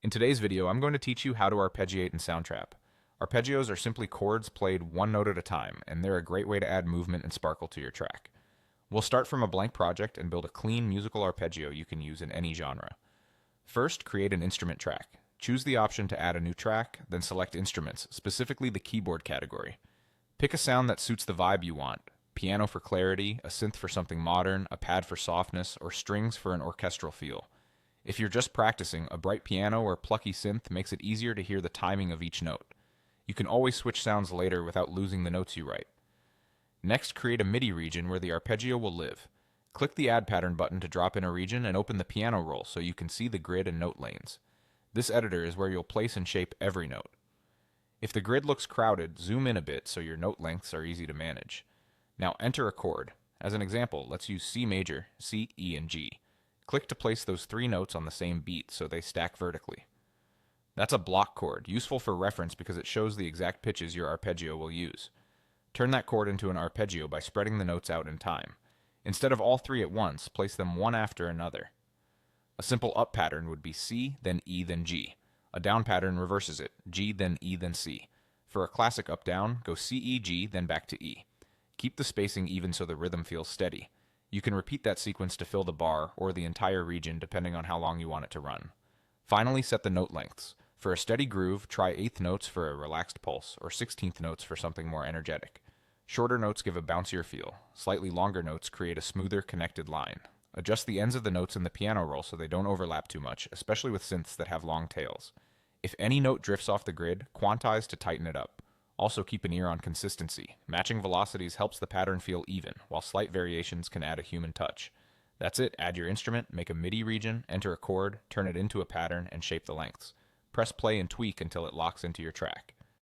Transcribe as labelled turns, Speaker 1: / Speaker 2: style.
Speaker 1: In today's video, I'm going to teach you how to arpeggiate in Soundtrap. Arpeggios are simply chords played one note at a time, and they're a great way to add movement and sparkle to your track. We'll start from a blank project and build a clean musical arpeggio you can use in any genre. First, create an instrument track. Choose the option to add a new track, then select instruments, specifically the keyboard category. Pick a sound that suits the vibe you want: piano for clarity, a synth for something modern, a pad for softness, or strings for an orchestral feel. If you're just practicing, a bright piano or plucky synth makes it easier to hear the timing of each note. You can always switch sounds later without losing the notes you write. Next, create a MIDI region where the arpeggio will live. Click the Add Pattern button to drop in a region and open the piano roll so you can see the grid and note lanes. This editor is where you'll place and shape every note. If the grid looks crowded, zoom in a bit so your note lengths are easy to manage. Now enter a chord. As an example, let's use C major, C, E, and G. Click to place those three notes on the same beat so they stack vertically. That's a block chord, useful for reference because it shows the exact pitches your arpeggio will use. Turn that chord into an arpeggio by spreading the notes out in time. Instead of all three at once, place them one after another. A simple up pattern would be C, then E, then G. A down pattern reverses it: G, then E, then C. For a classic up-down, go C, E, G, then back to E. Keep the spacing even so the rhythm feels steady. You can repeat that sequence to fill the bar or the entire region depending on how long you want it to run. Finally, set the note lengths. For a steady groove, try 8th notes for a relaxed pulse, or 16th notes for something more energetic. Shorter notes give a bouncier feel. Slightly longer notes create a smoother, connected line. Adjust the ends of the notes in the piano roll so they don't overlap too much, especially with synths that have long tails. If any note drifts off the grid, quantize to tighten it up. Also keep an ear on consistency. Matching velocities helps the pattern feel even, while slight variations can add a human touch. That's it. Add your instrument, make a MIDI region, enter a chord, turn it into a pattern, and shape the lengths. Press play and tweak until it locks into your track.